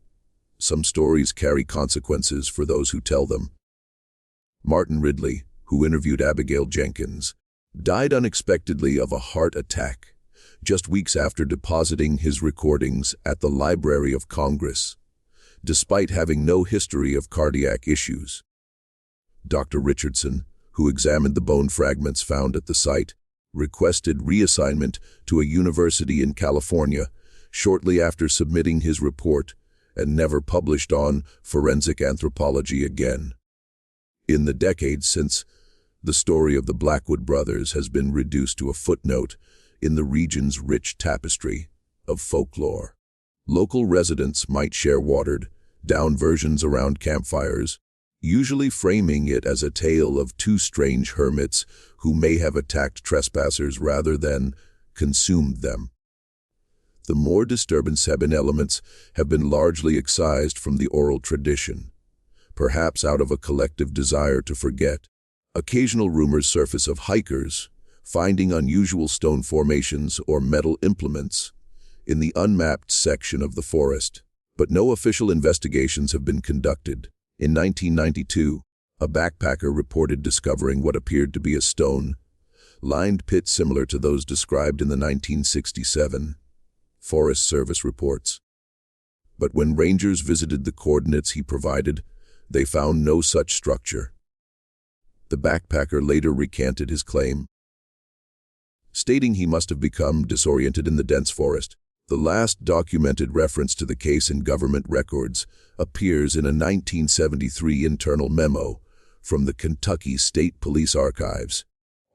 some stories carry consequences for those who tell them. Martin Ridley, who interviewed Abigail Jenkins, died unexpectedly of a heart attack just weeks after depositing his recordings at the Library of Congress, despite having no history of cardiac issues. Dr. Richardson, who examined the bone fragments found at the site, requested reassignment to a university in California shortly after submitting his report and never published on forensic anthropology again. In the decades since, the story of the Blackwood brothers has been reduced to a footnote in the region's rich tapestry of folklore. Local residents might share watered-down versions around campfires, usually framing it as a tale of two strange hermits who may have attacked trespassers rather than consumed them. The more disturbance-having elements have been largely excised from the oral tradition, perhaps out of a collective desire to forget. Occasional rumors surface of hikers finding unusual stone formations or metal implements in the unmapped section of the forest, but no official investigations have been conducted. In 1992, a backpacker reported discovering what appeared to be a stone-lined pit similar to those described in the 1967 Forest Service reports. But when rangers visited the coordinates he provided, they found no such structure. The backpacker later recanted his claim, stating he must have become disoriented in the dense forest. The last documented reference to the case in government records appears in a 1973 internal memo from the Kentucky State Police Archives,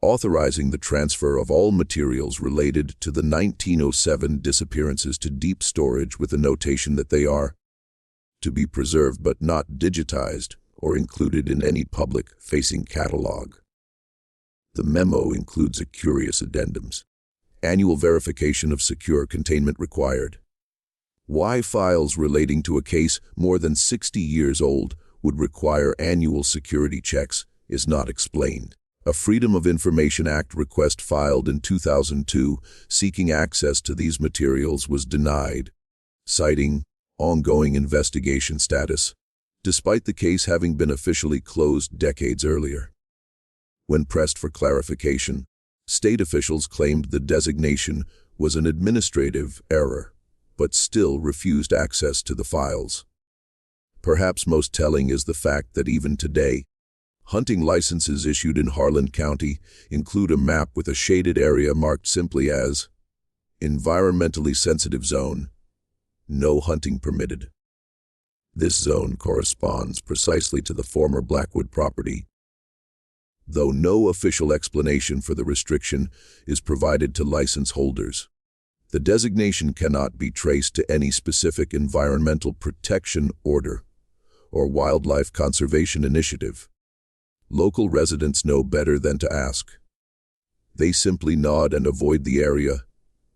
authorizing the transfer of all materials related to the 1907 disappearances to deep storage with a notation that they are to be preserved but not digitized or included in any public-facing catalog. The memo includes a curious addendums. Annual verification of secure containment required. Why files relating to a case more than 60 years old would require annual security checks is not explained. A Freedom of Information Act request filed in 2002 seeking access to these materials was denied, citing ongoing investigation status, despite the case having been officially closed decades earlier. When pressed for clarification, state officials claimed the designation was an administrative error, but still refused access to the files. Perhaps most telling is the fact that even today, hunting licenses issued in Harland County include a map with a shaded area marked simply as environmentally sensitive zone, no hunting permitted. This zone corresponds precisely to the former Blackwood property, though no official explanation for the restriction is provided to license holders. The designation cannot be traced to any specific environmental protection order or wildlife conservation initiative. Local residents know better than to ask. They simply nod and avoid the area,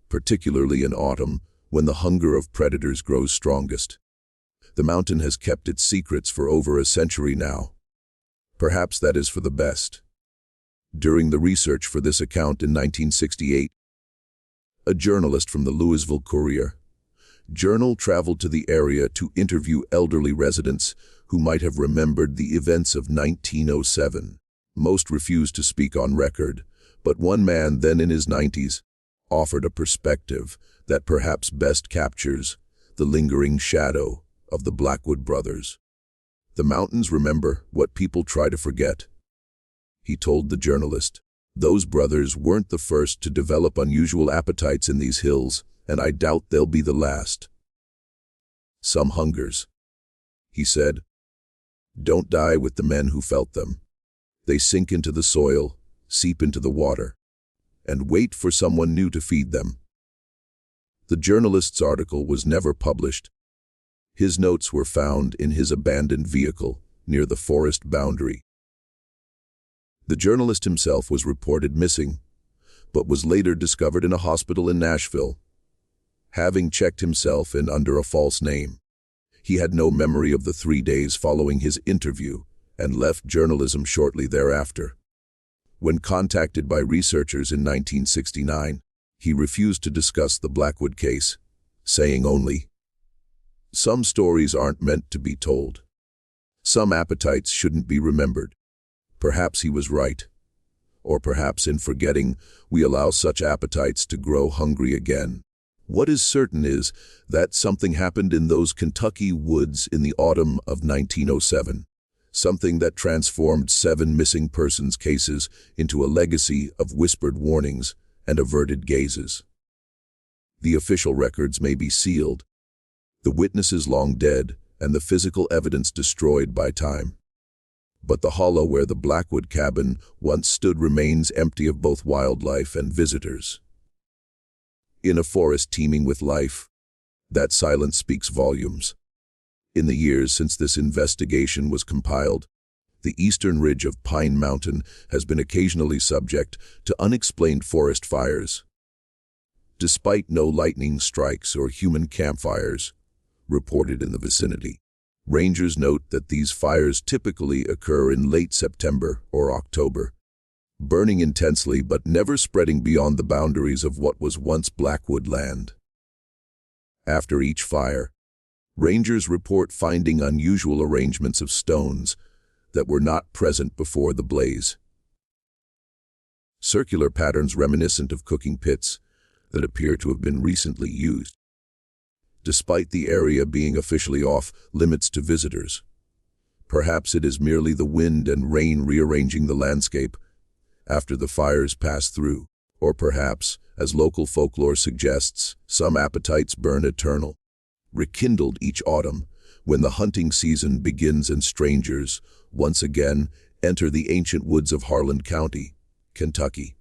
particularly in autumn when the hunger of predators grows strongest. The mountain has kept its secrets for over a century now. Perhaps that is for the best. During the research for this account in 1968, a journalist from the Louisville Courier-Journal traveled to the area to interview elderly residents who might have remembered the events of 1907. Most refused to speak on record, but one man, then in his 90s, offered a perspective that perhaps best captures the lingering shadow of the Blackwood brothers. The mountains remember what people try to forget, he told the journalist. Those brothers weren't the first to develop unusual appetites in these hills, and I doubt they'll be the last. Some hungers, he said, don't die with the men who felt them. They sink into the soil, seep into the water, and wait for someone new to feed them. The journalist's article was never published. His notes were found in his abandoned vehicle near the forest boundary. The journalist himself was reported missing, but was later discovered in a hospital in Nashville. having checked himself in under a false name. He had no memory of the 3 days following his interview and left journalism shortly thereafter. When contacted by researchers in 1969, he refused to discuss the Blackwood case, saying only, "Some stories aren't meant to be told. Some appetites shouldn't be remembered." Perhaps he was right. Or perhaps in forgetting, we allow such appetites to grow hungry again. What is certain is that something happened in those Kentucky woods in the autumn of 1907. Something that transformed 7 missing persons cases into a legacy of whispered warnings and averted gazes. The official records may be sealed, the witnesses long dead, and the physical evidence destroyed by time. But the hollow where the Blackwood cabin once stood remains empty of both wildlife and visitors. In a forest teeming with life, that silence speaks volumes. In the years since this investigation was compiled, the eastern ridge of Pine Mountain has been occasionally subject to unexplained forest fires. Despite no lightning strikes or human campfires reported in the vicinity, rangers note that these fires typically occur in late September or October, burning intensely but never spreading beyond the boundaries of what was once Blackwood land. After each fire, rangers report finding unusual arrangements of stones that were not present before the blaze. Circular patterns reminiscent of cooking pits that appear to have been recently used. Despite the area being officially off limits to visitors, perhaps it is merely the wind and rain rearranging the landscape after the fires pass through, or perhaps, as local folklore suggests, some appetites burn eternal, rekindled each autumn when the hunting season begins and strangers once again enter the ancient woods of Harland County, Kentucky.